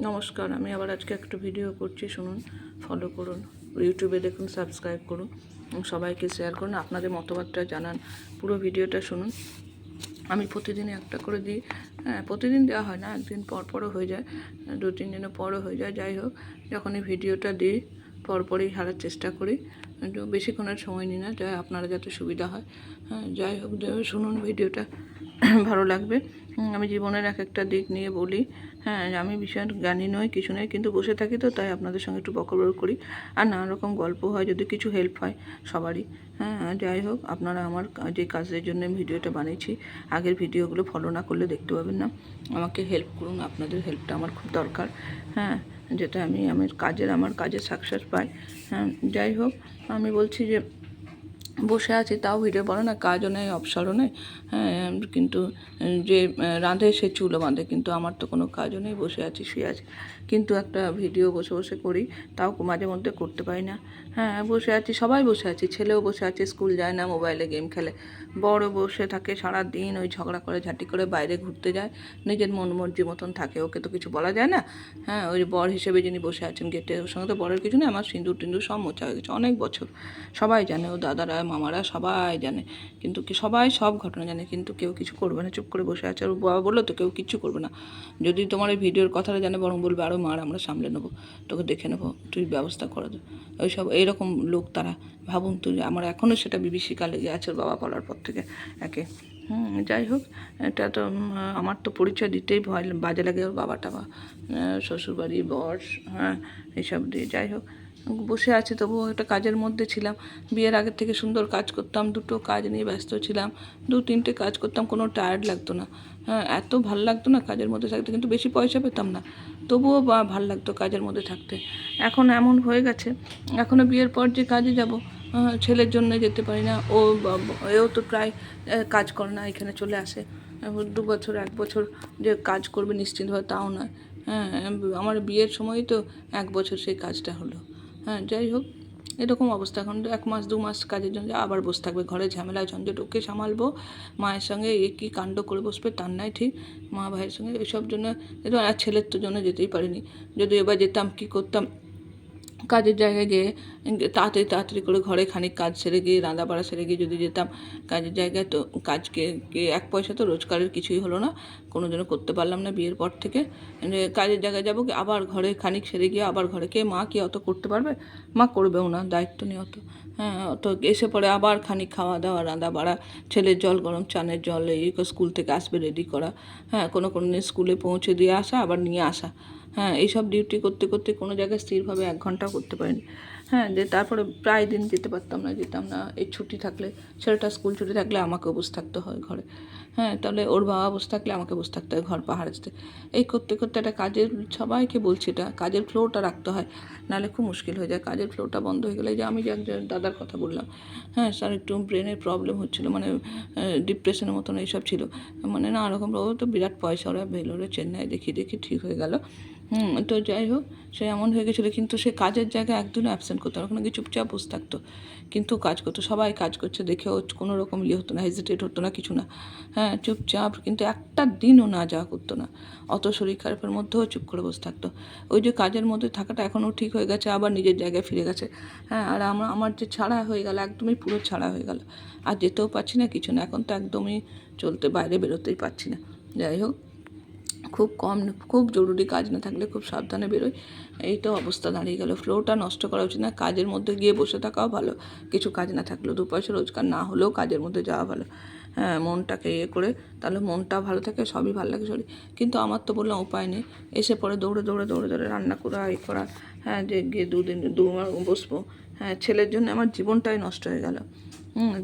নমস্কার, আমি আবার আজকে একটা ভিডিও করছি, শুনুন, ফলো করুন, ইউটিউবে দেখুন, সাবস্ক্রাইব করুন, সবাইকে শেয়ার করুন, আপনাদের মতামতটা জানান, পুরো ভিডিওটা শুনুন। আমি প্রতিদিনই একটা করে দিই। হ্যাঁ, প্রতিদিন দেওয়া হয় না, একদিন পরও হয়ে যায়, 2-3 দিনের পরও হয়ে যায়। যাই হোক, যখন এই ভিডিওটা দিই পরপরই ছাড়ার চেষ্টা করি, কিন্তু বেশিক্ষণের সময় নিই না, যাই আপনারা যাতে সুবিধা হয়। হ্যাঁ, যাই হোক, শুনুন ভিডিওটা, ভালো লাগবে। আমি জীবনের এক একটা দিক নিয়ে বলি। হ্যাঁ, আমি ভীষণ জ্ঞানী নই, কিছু নয়, কিন্তু বসে থাকি তো, তাই আপনাদের সঙ্গে একটু বকর করি। আর নানা রকম গল্প হয়, যদি কিছু হেল্প হয় সবারই। হ্যাঁ, যাই হোক, আপনারা আমার যে কাজের জন্য ভিডিওটা বানিয়েছি, আগের ভিডিওগুলো ফলো না করলে দেখতে পাবেন না। আমাকে হেল্প করুন, আপনাদের হেল্পটা আমার খুব দরকার। হ্যাঁ, যেটা আমি আমার কাজের সাকসেস পাই। হ্যাঁ, যাই হোক, আমি বলছি যে বসে আছি, তাও ভিডিও বলো না, কাজও নেই, অবসরও নেই। হ্যাঁ, কিন্তু যে রাঁধে সে চুলো বাঁধে, কিন্তু আমার তো কোনো কাজও নেই, বসে আছি, শুয়ে আছি, কিন্তু একটা ভিডিও বসে বসে করি, তাও মাঝে মধ্যে করতে পারি না। হ্যাঁ, বসে আছি, সবাই বসে আছি, ছেলেও বসে আছে, স্কুল যায় না, মোবাইলে গেম খেলে। বড় বসে থাকে সারা দিন, ওই ঝগড়া করে, ঝাঁটি করে, বাইরে ঘুরতে যায়, নিজের মন মর্জি মতন থাকে, ওকে তো কিছু বলা যায় না। হ্যাঁ, ওই বর হিসেবে যিনি বসে আছেন গেটে, ওর সঙ্গে তো বরের কিছু নেই, আমার সিঁদুর টিন্দুর সব মোছা হয়ে গেছে অনেক বছর, সবাই জানে, ও দাদারা মামারা সবাই জানে, কিন্তু কি সবাই সব ঘটনা জানে, কিন্তু কেউ কিছু করবে না, চুপ করে বসে আছে। আর বাবা বললো তো কেউ কিচ্ছু করবে না, যদি তোমার এই ভিডিওর কথাটা জানে, বরং বলবে আরও মার, আমরা সামলে নেবো, তোকে দেখে নেবো, তুই ব্যবস্থা করে দে। ওইসব এইরকম লোক তারা। ভাবুন তুই, আমার এখনও সেটা বিভীষিকা লেগে আছে ওর বাবা বলার পর থেকে একে। যাই হোক, এটা তো আমার তো পরিচয় দিতেই ভয় বাজে লাগে, ওর বাবা টাবা, শ্বশুরবাড়ি, বর, হ্যাঁ, এইসব দিয়ে। যাই হোক, বসে আছি, তবুও একটা কাজের মধ্যে ছিলাম। বিয়ের আগের থেকে সুন্দর কাজ করতাম, দুটো কাজ নিয়ে ব্যস্ত ছিলাম, 2-3টে কাজ করতাম, কোনো টায়ার্ড লাগতো না। হ্যাঁ, এত ভাল লাগতো না কাজের মধ্যে থাকতে, কিন্তু বেশি পয়সা পেতাম না, তবুও ভাল লাগতো কাজের মধ্যে থাকতে। এখন এমন হয়ে গেছে, এখনও বিয়ের পর যে কাজে যাব, ছেলের জন্য যেতে পারি না। এও তো প্রায় কাজ করে না, এখানে চলে আসে। 2 বছর 1 বছর যে কাজ করবে নিশ্চিন্তভাবে, তাও নয়। হ্যাঁ, আমার বিয়ের সময় তো 1 বছর সেই কাজটা হলো। হ্যাঁ, যাই হোক, এরকম অবস্থা। এখন 1 মাস 2 মাস কাজের জন্য আবার বসে থাকবে ঘরে, ঝামেলা ঝঞ্ঝট, ওকে সামালবো, মায়ের সঙ্গে এ কী কাণ্ড করে বসবে তার নাই ঠিক, মা ভাইয়ের সঙ্গে এসব জন্য। আর ছেলের তো জন্য যেতেই পারিনি, যদি এবার যেতাম কী করতাম, কাজের জায়গায় গিয়ে তাড়াতাড়ি তাড়াতাড়ি করে ঘরে খানিক কাজ সেরে গিয়ে, রান্না বাড়া সেরে গিয়ে যদি যেতাম কাজের জায়গায়, তো কাজকে 1 পয়সা তো রোজগারের কিছুই হলো না, কোনো জন্য করতে পারলাম না বিয়ের পর থেকে। কাজের জায়গায় যাবো, আবার ঘরে খানিক সেরে গিয়ে আবার ঘরে, কে মা কি অত করতে পারবে, মা করবেও না, দায়িত্ব নেই অত। হ্যাঁ, তো এসে পরে আবার খানিক খাওয়া দাওয়া, রান্না বাড়া, ছেলের জল গরম, চানের জল, এই স্কুল থেকে আসবে রেডি করা। হ্যাঁ, কোনো দিন স্কুলে পৌঁছে দিয়ে আসা, আবার নিয়ে আসা। হ্যাঁ, এইসব ডিউটি করতে করতে কোনো জায়গায় স্থিরভাবে 1 ঘন্টাও করতে পারিনি। হ্যাঁ, যে তারপরে প্রায় দিন যেতে পারতাম না, যেতাম না। এই ছুটি থাকলে, ছেলেটা স্কুল ছুটি থাকলে আমাকেও বসে থাকতে হয় ঘরে। হ্যাঁ, তাহলে ওর বাবা বসে থাকলে আমাকে বসে থাকতে হয় ঘর পাহারাতে। এই করতে করতে একটা কাজের, সবাইকে বলছি, এটা কাজের ফ্লোটা রাখতে হয়, নাহলে খুব মুশকিল হয়ে যায়। কাজের ফ্লোটা বন্ধ হয়ে গেলে, যে আমি যে একজন দাদার কথা বললাম, হ্যাঁ স্যার, একটু ব্রেনের প্রবলেম হচ্ছিলো, মানে ডিপ্রেশনের মতন এইসব ছিল, মানে নানা রকম। ও তো বিরাট পয়সা, ওরা ভেলোরে চেন্নাই দেখি দেখি ঠিক হয়ে গেল। তো যাই হোক, সে এমন হয়ে গেছিলো, কিন্তু সে কাজের জায়গায় একদিনও অ্যাবসেন্ট করতো না, ওখানে গিয়ে চুপচাপ বসে থাকতো, কিন্তু কাজ করতো, সবাই কাজ করছে দেখেও কোনো রকম হতো না, হেজিটেট হতো না, কিছু না। হ্যাঁ, চুপচাপ, কিন্তু একটা দিনও না যাওয়া করতো না, অত শরীর খারাপের মধ্যেও চুপ করে বসে থাকতো। ওই যে কাজের মধ্যে থাকাটা এখনও ঠিক হয়ে গেছে, আবার নিজের জায়গায় ফিরে গেছে। হ্যাঁ, আর আমার যে ছাড়া হয়ে গেল, একদমই পুরো ছাড়া হয়ে গেল, আর যেতেও পারছি না, কিছু না, এখন তো একদমই চলতে, বাইরে বেরোতেই পারছি না। যাই হোক, খুব কম, খুব জরুরি কাজ না থাকলে খুব সাবধানে বেরোই, এই তো অবস্থা দাঁড়িয়ে গেল। ফ্লোটা নষ্ট করা উচিত না, কাজের মধ্যে গিয়ে বসে থাকাও ভালো, কিছু কাজ না থাকলেও, 2 পয়সা রোজগার না হলেও কাজের মধ্যে যাওয়া ভালো। হ্যাঁ, মনটাকে করে, তাহলে মনটা ভালো থাকে, সবই ভালো লাগে শরীর। কিন্তু আমার তো বললাম উপায় নেই, এসে পরে দৌড়ে দৌড়ে দৌড়ে দৌড়ে রান্না করা, এই করা। হ্যাঁ, যে গিয়ে 2 দিন বসবো। হ্যাঁ, ছেলের জন্য আমার জীবনটাই নষ্ট হয়ে গেল।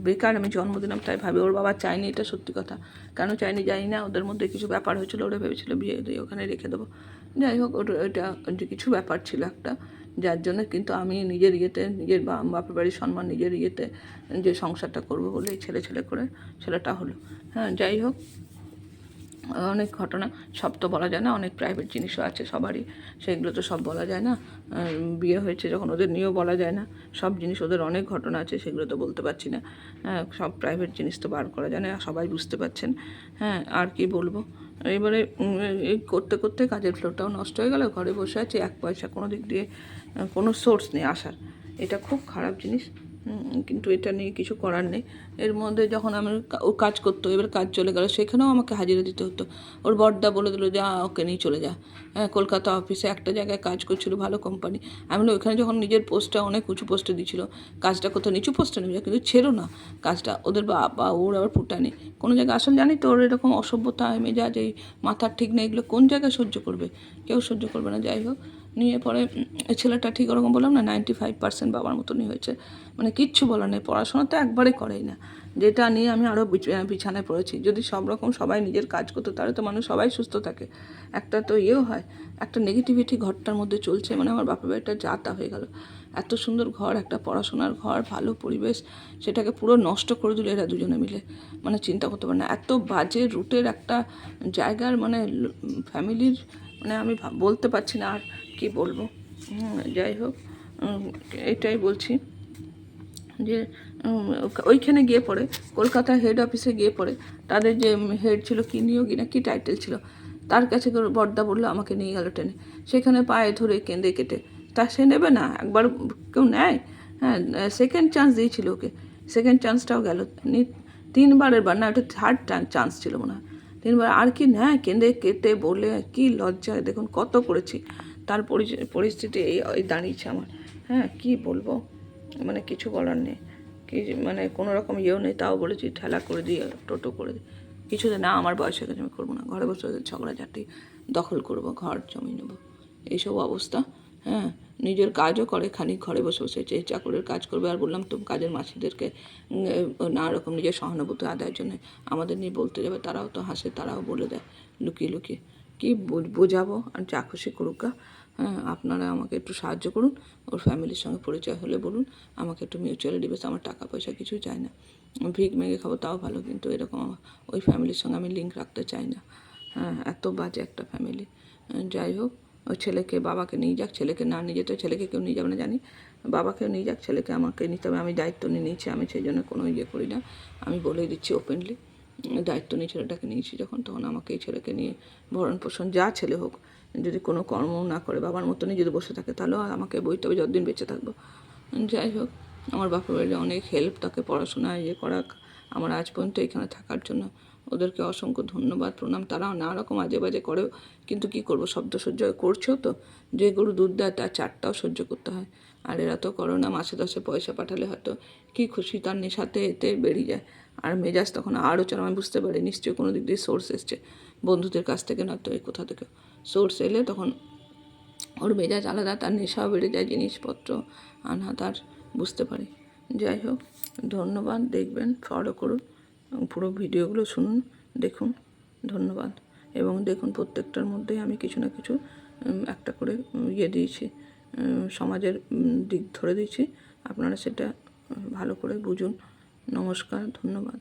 বেকার আমি জন্ম দিলাম, তাই ভাবি। ওর বাবা চায়নি, এটা সত্যি কথা, কেন চায়নি জানি না, ওদের মধ্যে কিছু ব্যাপার হয়েছিল, ওরা ভেবেছিল বিয়ে দিয়ে ওখানে রেখে দেবো। যাই হোক, ওটা যে কিছু ব্যাপার ছিল একটা, যার জন্য, কিন্তু আমি নিজের ইয়েতে, নিজের বাপের বাড়ির সম্মান, নিজের ইয়েতে যে সংসারটা করবো বলে এই ছেলে ছেলে করে ছেলেটা হলো। হ্যাঁ, যাই হোক, অনেক ঘটনা, সব তো বলা যায় না, অনেক প্রাইভেট জিনিসও আছে সবারই, সেগুলো তো সব বলা যায় না। বিয়ে হয়েছে যখন, ওদের নিয়েও বলা যায় না সব জিনিস, ওদের অনেক ঘটনা আছে, সেগুলো তো বলতে পারছি না। সব প্রাইভেট জিনিস তো বার করা যায় না, সবাই বুঝতে পারছেন। হ্যাঁ, আর কি বলবো, এবারে এই করতে করতে কাজের ফ্লোটাও নষ্ট হয়ে গেল, ঘরে বসে আছি, এক পয়সা কোনো দিক দিয়ে কোনো সোর্স নেই আসার। এটা খুব খারাপ জিনিস, কিন্তু এটা নিয়ে কিছু করার নেই। এর মধ্যে যখন আমি ও কাজ করতো, এবার কাজ চলে গেল, সেখানেও আমাকে হাজিরা দিতে হতো। ওর বড়দা বলে দিল যা ওকে নিয়ে চলে যা। হ্যাঁ, কলকাতা অফিসে একটা জায়গায় কাজ করছিল, ভালো কোম্পানি। আমি ওইখানে যখন নিজের পোস্টটা অনেক উঁচু পোস্টে দিয়েছিল, কাজটা কোথাও নিচু পোস্টে নেবে, কিন্তু ছেড়ো না কাজটা। ওদের বাবা ওর আবার ফুটানি কোনো জায়গায় আসলে জানি তো, ওর এরকম অসভ্যতা মেজাজ, এই মাথার ঠিক নেই, এগুলো কোন জায়গায় সহ্য করবে? কেউ সহ্য করবে না। যাই হোক, নিয়ে পরে ছেলেটা ঠিক ওরকম বললাম না, 95% বাবার মতনই হয়েছে, মানে কিচ্ছু বলার নেই, পড়াশোনা তো একবারে করেই না। যেটা নিয়ে আমি আরও বিছানায় পড়েছি। যদি সব রকম সবাই নিজের কাজ করতো তাহলে তো মানুষ সবাই সুস্থ থাকে। একটা তো ইয়েও হয়, একটা নেগেটিভিটি ঘরটার মধ্যে চলছে, মানে আমার বাপের বাড়িটা যা তা হয়ে গেল। এত সুন্দর ঘর, একটা পড়াশোনার ঘর, ভালো পরিবেশ, সেটাকে পুরো নষ্ট করে দিল এরা দুজনে মিলে। মানে চিন্তা করতে পারে না, এত বাজে রুটের একটা জায়গার, মানে ফ্যামিলির, মানে আমি বলতে পারছি না আর কি বলবো। যাই হোক, এটাই বলছি যে ওইখানে গিয়ে পড়ে, কলকাতা হেড অফিসে গিয়ে পড়ে, তাদের যে হেড ছিল, কি নিয়োগী না কি টাইটেল ছিল, তার কাছে বড়দা বললো আমাকে নিয়ে গেল টেনে, সেখানে পায়ে ধরে কেঁদে কেটে। তা সে নেবে না? একবার কেউ নেয়? হ্যাঁ, সেকেন্ড চান্স দিয়েছিল ওকে, সেকেন্ড চান্সটাও গেল। তিনবারের বার না, ওটা থার্ড চান্স ছিল মনে হয়। তিনবার আর কি নেয়? কেঁদে কেটে বলে কি লজ্জা, দেখুন কত করেছি, তার পরিস্থিতি এই দাঁড়িয়েছে আমার। হ্যাঁ, কি বলবো, মানে কিছু বলার নেই। কি মানে কোনো রকম ইয়েও নেই, তাও বলেছি ঠেলা করে দিই, টোটো করে দিই, কিছুতে না, আমার বয়সের কাছে আমি করবো না, ঘরে বসে ঝগড়াঝাটি, দখল করব, ঘর জমি নেবো, এইসব অবস্থা। হ্যাঁ, নিজের কাজও করে, খানিক ঘরে বসে বসে চাকরের কাজ করবে। আর বললাম তো, কাজের মাসিদেরকে নানা রকম নিজের সহানুভূতি আদায়ের জন্য আমাদের নিয়ে বলতে যাবে, তারাও তো হাসে, তারাও বলে দেয় লুকিয়ে লুকিয়ে। কি বোঝাবো? আর যা খুশি করুক। হ্যাঁ, আপনারা আমাকে একটু সাহায্য করুন, ওর ফ্যামিলির সঙ্গে পরিচয় হলে বলুন, আমাকে একটু মিউচুয়ালি ডিভোর্স, আমার টাকা পয়সা কিছুই চাই না, ভিক মেঘে খাবো তাও ভালো, কিন্তু এরকম ওই ফ্যামিলির সঙ্গে আমি লিঙ্ক রাখতে চাই না। হ্যাঁ, এত বাজে একটা ফ্যামিলি। যাই হোক, ওই ছেলেকে বাবাকে নিয়ে যাক, ছেলেকে না নিয়ে যেতে, ছেলেকে কেউ নিয়ে যাবে না জানি, বাবাকেও নিয়ে যাক, ছেলেকে আমাকে নিতে হবে, আমি দায়িত্ব নিয়ে নিয়েছি, আমি সেই জন্য কোনো ইয়ে করি না, আমি বলেই দিচ্ছি ওপেনলি, দায়িত্ব নিয়ে ছেলেটাকে নিয়েছি যখন, তখন আমাকে এই ছেলেকে নিয়ে ভরণ পোষণ, যা ছেলে হোক, যদি কোনো কর্ম না করে বাবার মতনই যদি বসে থাকে, তাহলেও আমাকে বইতে হবে যতদিন বেঁচে থাকবো। যাই হোক, আমার বাপের বাড়ির অনেক হেল্প, তাকে পড়াশোনা ইয়ে করাক, আমার আজ পর্যন্ত এখানে থাকার জন্য ওদেরকে অসংখ্য ধন্যবাদ, প্রণাম। তারাও নানা রকম আজে বাজে করেও, কিন্তু কি করব, শব্দ সহ্য করছেও তো, যে গরু দুধ দেয় তার চারটাও সহ্য করতে হয়। আর এরা তো করো না, মাসে 10 পয়সা পাঠালে হয়তো কি খুশি, তার নেশাতে এতে বেরিয়ে যায়, আর মেজাজ তখন আরও চলো। আমি বুঝতে পারি নিশ্চয়ই কোনো দিক দিয়ে সোর্স এসছে, বন্ধুদের কাছ থেকে নয়তো এই কোথা থেকে সোর্স এলে তখন ওর মেজাজ আলাদা, তার নেশাও বেড়ে যায়, জিনিসপত্র আনা, তার বুঝতে পারি। যাই হোক, ধন্যবাদ, দেখবেন, ফলো করুন, পুরো ভিডিওগুলো শুনুন, দেখুন, ধন্যবাদ। এবং দেখুন, প্রত্যেকটার মধ্যেই আমি কিছু না কিছু একটা করে ইয়ে দিয়েছি, সমাজের দিক ধরে দিয়েছি, আপনারা সেটা ভালো করে বুঝুন। নমস্কার, ধন্যবাদ।